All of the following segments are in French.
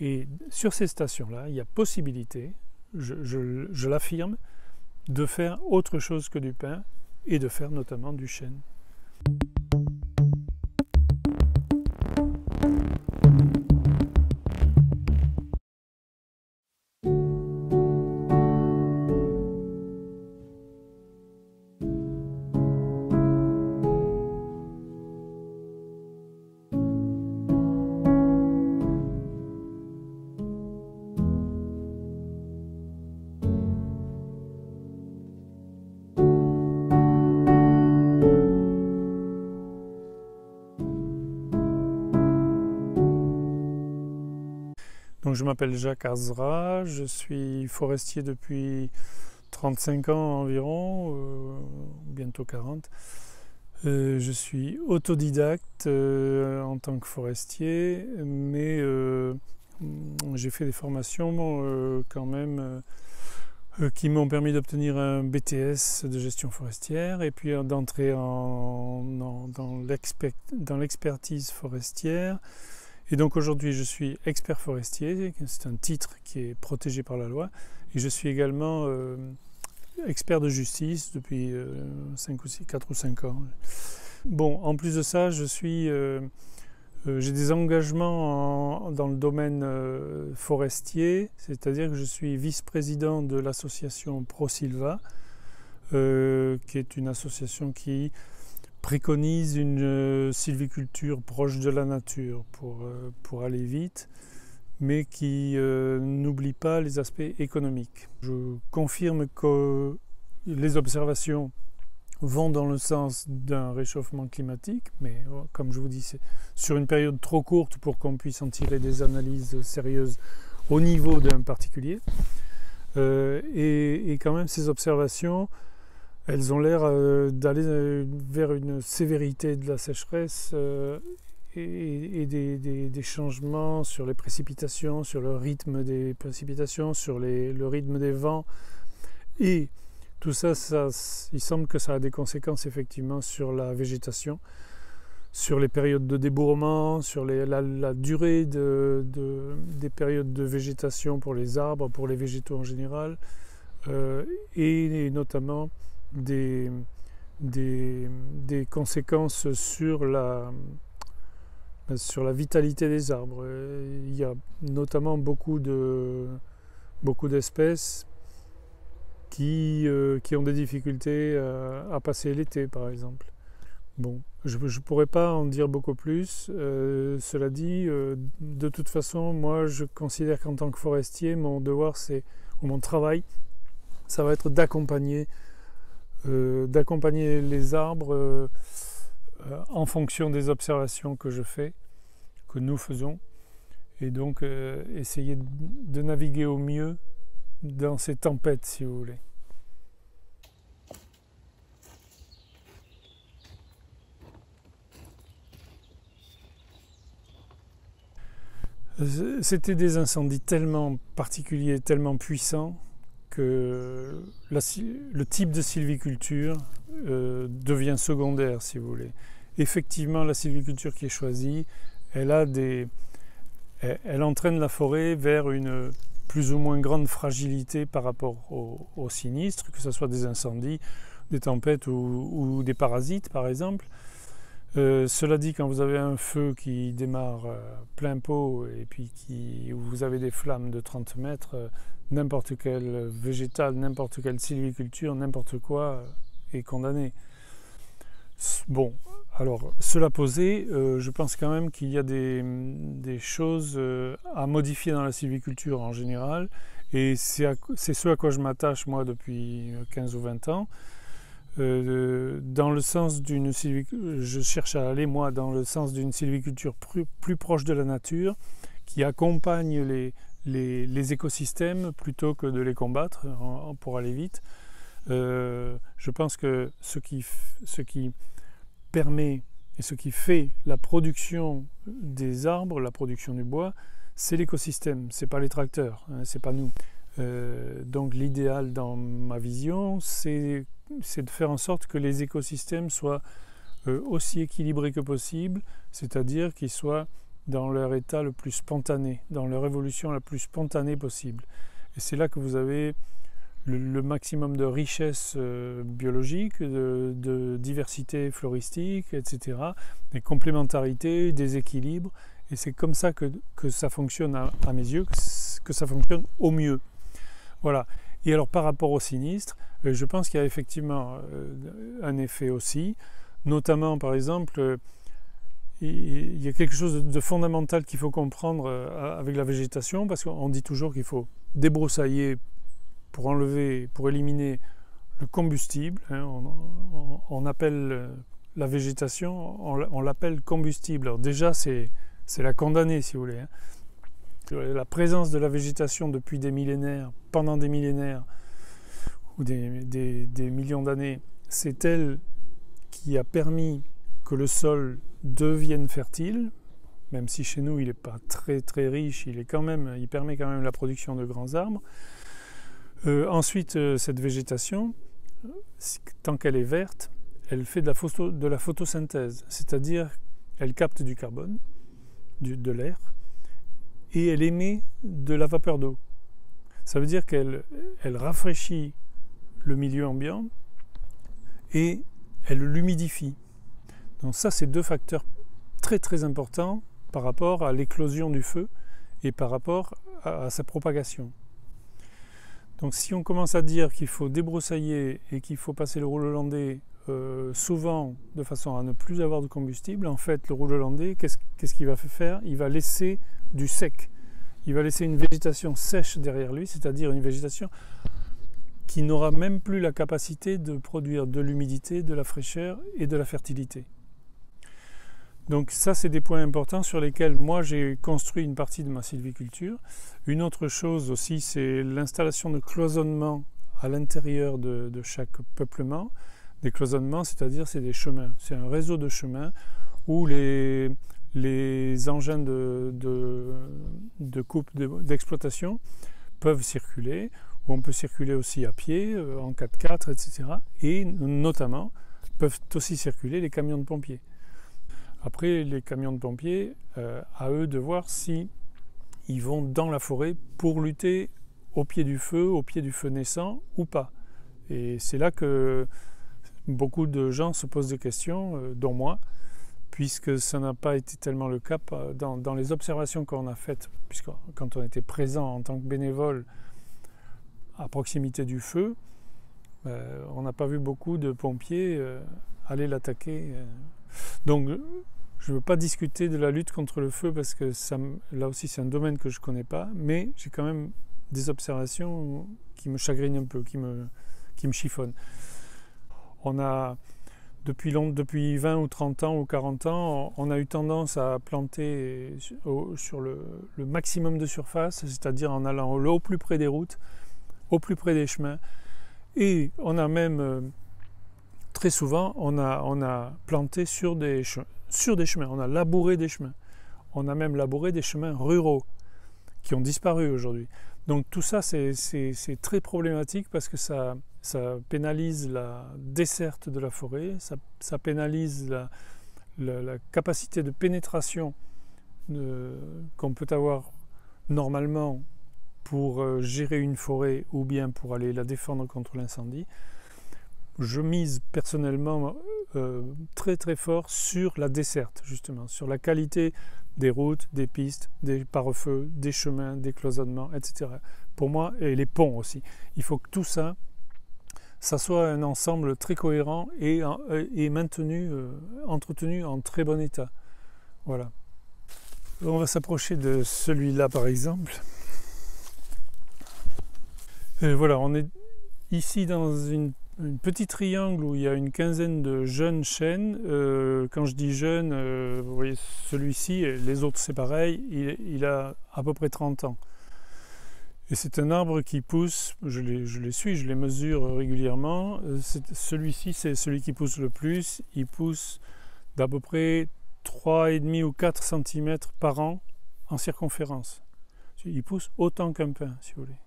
Et sur ces stations-là, il y a possibilité, je l'affirme, de faire autre chose que du pin et de faire notamment du chêne. Donc je m'appelle Jacques Azra, je suis forestier depuis 35 ans environ, bientôt 40. Je suis autodidacte en tant que forestier, mais j'ai fait des formations quand même qui m'ont permis d'obtenir un BTS de gestion forestière et puis d'entrer dans l'expertise forestière. Et donc aujourd'hui je suis expert forestier, c'est un titre qui est protégé par la loi, et je suis également expert de justice depuis 4 ou 5 ans. Bon, en plus de ça, j'ai des engagements dans le domaine forestier, c'est-à-dire que je suis vice-président de l'association ProSilva, qui est une association qui préconise une sylviculture proche de la nature pour aller vite, mais qui n'oublie pas les aspects économiques. Je confirme que les observations vont dans le sens d'un réchauffement climatique, mais comme je vous dis, c'est sur une période trop courte pour qu'on puisse en tirer des analyses sérieuses au niveau d'un particulier. Et quand même, ces observations, elles ont l'air d'aller vers une sévérité de la sécheresse et des changements sur les précipitations, sur le rythme des précipitations, sur le rythme des vents. Et tout ça, il semble que ça a des conséquences effectivement sur la végétation, sur les périodes de débourrement, sur la durée des périodes de végétation pour les arbres, pour les végétaux en général, et notamment des conséquences sur la vitalité des arbres. Il y a notamment beaucoup d'espèces qui ont des difficultés à passer l'été, par exemple. Bon, je ne pourrais pas en dire beaucoup plus. Cela dit, de toute façon, moi, je considère qu'en tant que forestier, mon devoir, ou mon travail, ça va être d'accompagner les arbres en fonction des observations que je fais, que nous faisons, et donc essayer de naviguer au mieux dans ces tempêtes, si vous voulez. C'était des incendies tellement particuliers, tellement puissants, que le type de sylviculture devient secondaire, si vous voulez. Effectivement, la sylviculture qui est choisie, elle entraîne la forêt vers une plus ou moins grande fragilité par rapport aux sinistres, que ce soit des incendies, des tempêtes ou des parasites, par exemple. Cela dit, quand vous avez un feu qui démarre plein pot et puis où vous avez des flammes de 30 mètres, n'importe quel végétal, n'importe quelle sylviculture, n'importe quoi est condamné. Bon, alors cela posé, je pense quand même qu'il y a des choses à modifier dans la sylviculture en général, et c'est ce à quoi je m'attache moi depuis 15 ou 20 ans. Dans le sens d'une sylviculture, je cherche à aller moi dans le sens d'une sylviculture plus proche de la nature, qui accompagne les écosystèmes plutôt que de les combattre pour aller vite. Je pense que ce qui permet et ce qui fait la production des arbres, la production du bois, c'est l'écosystème, c'est pas les tracteurs, hein, c'est pas nous. Donc l'idéal dans ma vision, c'est de faire en sorte que les écosystèmes soient aussi équilibrés que possible, c'est-à-dire qu'ils soient dans leur état le plus spontané, dans leur évolution la plus spontanée possible. Et c'est là que vous avez le maximum de richesse biologique, de diversité floristique, etc., des complémentarités, des équilibres. Et c'est comme ça que ça fonctionne à mes yeux, que ça fonctionne au mieux. Voilà. Et alors par rapport au sinistre, je pense qu'il y a effectivement un effet aussi, notamment par exemple, il y a quelque chose de fondamental qu'il faut comprendre avec la végétation, parce qu'on dit toujours qu'il faut débroussailler pour enlever, pour éliminer le combustible. Hein, on appelle la végétation, on l'appelle combustible. Alors déjà, c'est la condamner, si vous voulez. Hein. La présence de la végétation depuis des millénaires, pendant des millénaires, ou des millions d'années, c'est elle qui a permis que le sol devienne fertile, même si chez nous il n'est pas très très riche, il permet quand même la production de grands arbres. Ensuite, cette végétation, tant qu'elle est verte, elle fait de la photosynthèse, c'est-à-dire elle capte du carbone, de l'air, et elle émet de la vapeur d'eau. Ça veut dire qu'elle rafraîchit le milieu ambiant et elle l'humidifie. Donc ça, c'est deux facteurs très très importants par rapport à l'éclosion du feu et par rapport à sa propagation. Donc si on commence à dire qu'il faut débroussailler et qu'il faut passer le rouleau hollandais souvent de façon à ne plus avoir de combustible, en fait le rouleau hollandais, qu'est-ce qu'il va faire? Il va laisser du sec. Il va laisser une végétation sèche derrière lui, c'est-à-dire une végétation qui n'aura même plus la capacité de produire de l'humidité, de la fraîcheur et de la fertilité. Donc ça, c'est des points importants sur lesquels moi j'ai construit une partie de ma sylviculture. Une autre chose aussi, c'est l'installation de cloisonnements à l'intérieur de chaque peuplement. Des cloisonnements, c'est-à-dire c'est des chemins. C'est un réseau de chemins où les engins de coupe d'exploitation peuvent circuler, où on peut circuler aussi à pied, en 4x4, etc. Et notamment peuvent aussi circuler les camions de pompiers. Après, les camions de pompiers, à eux de voir si ils vont dans la forêt pour lutter au pied du feu naissant ou pas. Et c'est là que beaucoup de gens se posent des questions, dont moi, puisque ça n'a pas été tellement le cas dans les observations qu'on a faites, puisque quand on était présent en tant que bénévole à proximité du feu, on n'a pas vu beaucoup de pompiers aller l'attaquer. Donc je ne veux pas discuter de la lutte contre le feu parce que là aussi c'est un domaine que je ne connais pas, mais j'ai quand même des observations qui me chagrinent un peu, qui me chiffonnent. On a, depuis 20 ou 30 ans ou 40 ans, on a eu tendance à planter sur le maximum de surface, c'est-à-dire en allant au plus près des routes, au plus près des chemins. Et on a même, très souvent, on a planté sur des chemins, on a labouré des chemins. On a même labouré des chemins ruraux qui ont disparu aujourd'hui. Donc tout ça, c'est très problématique parce que ça pénalise la desserte de la forêt, ça pénalise la capacité de pénétration qu'on peut avoir normalement pour gérer une forêt ou bien pour aller la défendre contre l'incendie. Je mise personnellement très très fort sur la desserte, justement, sur la qualité des routes, des pistes, des pare-feux, des chemins, des cloisonnements, etc. Pour moi, et les ponts aussi. Il faut que tout ça soit un ensemble très cohérent et maintenu, entretenu en très bon état. Voilà. On va s'approcher de celui-là par exemple. Voilà, on est ici dans un petit triangle où il y a une quinzaine de jeunes chênes. Quand je dis jeunes, vous voyez celui-ci, les autres c'est pareil, il a à peu près 30 ans. Et c'est un arbre qui pousse, je les mesure régulièrement. Celui-ci, c'est celui qui pousse le plus. Il pousse d'à peu près 3,5 ou 4 cm par an en circonférence. Il pousse autant qu'un pin, si vous voulez.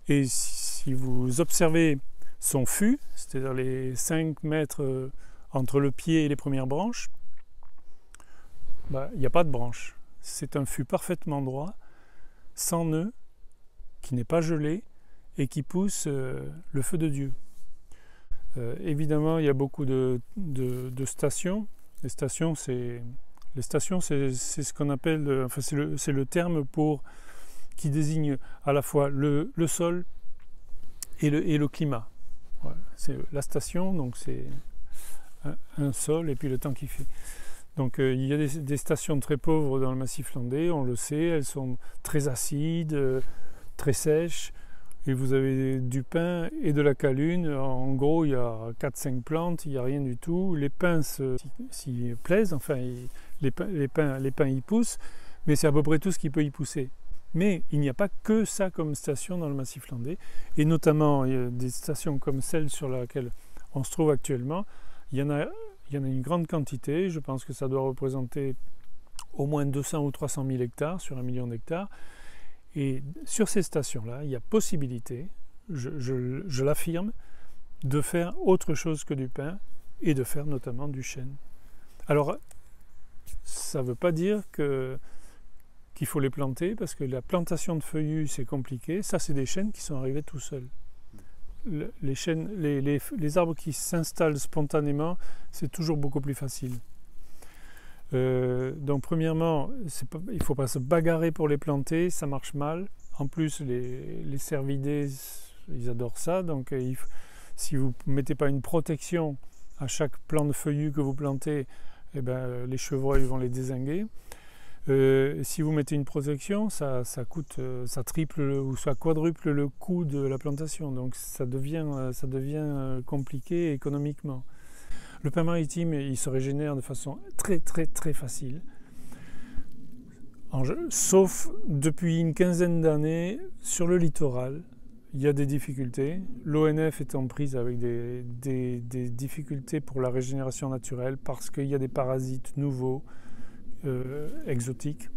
Et si vous observez son fût, c'est-à-dire les 5 mètres entre le pied et les premières branches, il n'y a pas de branches. c'est un fût parfaitement droit, sans nœud, qui n'est pas gelé et qui pousse le feu de Dieu. Évidemment, il y a beaucoup de stations. Les stations, c'est ce qu'on appelle, enfin, c'est le terme qui désigne à la fois le sol et le climat. Voilà. C'est la station, donc c'est un sol et puis le temps qu'il fait. Donc il y a des stations très pauvres dans le Massif landais, on le sait, elles sont très acides, très sèches, et vous avez du pin et de la calune. En gros, il y a 4-5 plantes, il n'y a rien du tout. Les pins s'y plaisent, enfin les pins y poussent, mais c'est à peu près tout ce qui peut y pousser. Mais il n'y a pas que ça comme station dans le Massif landais, et notamment il y a des stations comme celle sur laquelle on se trouve actuellement. Il y en a une grande quantité, je pense que ça doit représenter au moins 200 ou 300 000 hectares sur 1 million d'hectares. Et sur ces stations-là, il y a possibilité, je l'affirme, de faire autre chose que du pin et de faire notamment du chêne. Alors, ça ne veut pas dire qu'il faut les planter, parce que la plantation de feuillus, c'est compliqué. Ça, c'est des chênes qui sont arrivés tout seuls. Les arbres qui s'installent spontanément, c'est toujours beaucoup plus facile. Donc premièrement, il ne faut pas se bagarrer pour les planter, ça marche mal. En plus, les cervidés, ils adorent ça. Donc si vous ne mettez pas une protection à chaque plant de feuillus que vous plantez, eh ben, les chevreuils vont les dézinguer. Si vous mettez une protection, ça triple ou ça quadruple le coût de la plantation. Donc ça devient compliqué économiquement. Le pin maritime, il se régénère de façon très très très facile. Sauf depuis une quinzaine d'années, sur le littoral, il y a des difficultés. L'ONF est en prise avec des difficultés pour la régénération naturelle parce qu'il y a des parasites nouveaux, exotiques,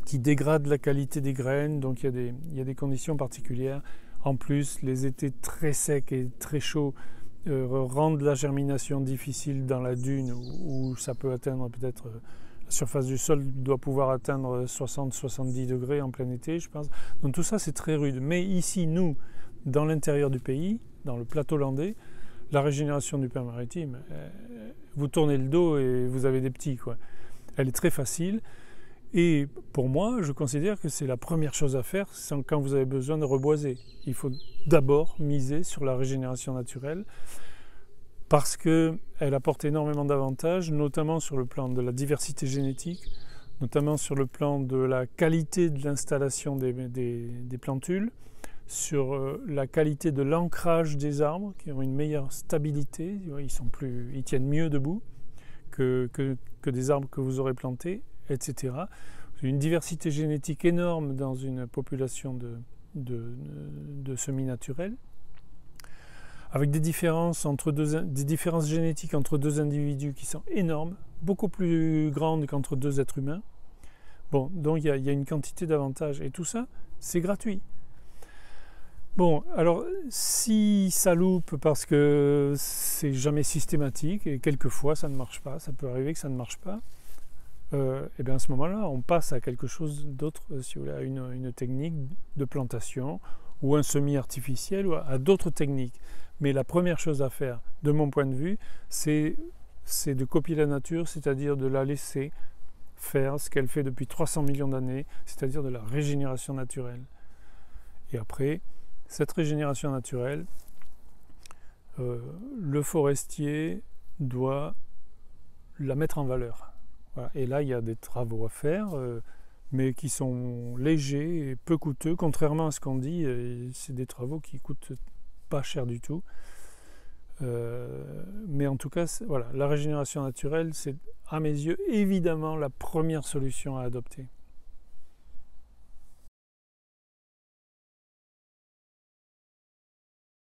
qui dégradent la qualité des graines, donc il y a des conditions particulières. En plus, les étés très secs et très chauds rendent la germination difficile dans la dune, où ça peut atteindre peut-être, la surface du sol doit pouvoir atteindre 60-70 degrés en plein été, je pense. Donc tout ça, c'est très rude. Mais ici, nous, dans l'intérieur du pays, dans le plateau landais, la régénération du pin maritime, vous tournez le dos et vous avez des petits, quoi. Elle est très facile. Et pour moi, je considère que c'est la première chose à faire quand vous avez besoin de reboiser. Il faut d'abord miser sur la régénération naturelle parce qu'elle apporte énormément d'avantages, notamment sur le plan de la diversité génétique, notamment sur le plan de la qualité de l'installation des plantules, sur la qualité de l'ancrage des arbres qui ont une meilleure stabilité, ils tiennent mieux debout que des arbres que vous aurez plantés, etc. Une diversité génétique énorme dans une population de semi-naturels, avec des différences génétiques entre deux individus qui sont énormes, beaucoup plus grandes qu'entre deux êtres humains. Bon, donc il y a une quantité d'avantages, et tout ça, c'est gratuit. Bon, alors si ça loupe parce que c'est jamais systématique, et quelquefois ça ne marche pas, ça peut arriver que ça ne marche pas, et bien à ce moment-là, on passe à quelque chose d'autre, si vous voulez, à une technique de plantation ou un semis artificiel ou à d'autres techniques. Mais la première chose à faire, de mon point de vue, c'est de copier la nature, c'est-à-dire de la laisser faire ce qu'elle fait depuis 300 millions d'années, c'est-à-dire de la régénération naturelle. Et après, cette régénération naturelle, le forestier doit la mettre en valeur. Voilà. Et là, il y a des travaux à faire, mais qui sont légers et peu coûteux, contrairement à ce qu'on dit. C'est des travaux qui coûtent pas cher du tout. Mais en tout cas, voilà, la régénération naturelle, c'est à mes yeux évidemment la première solution à adopter.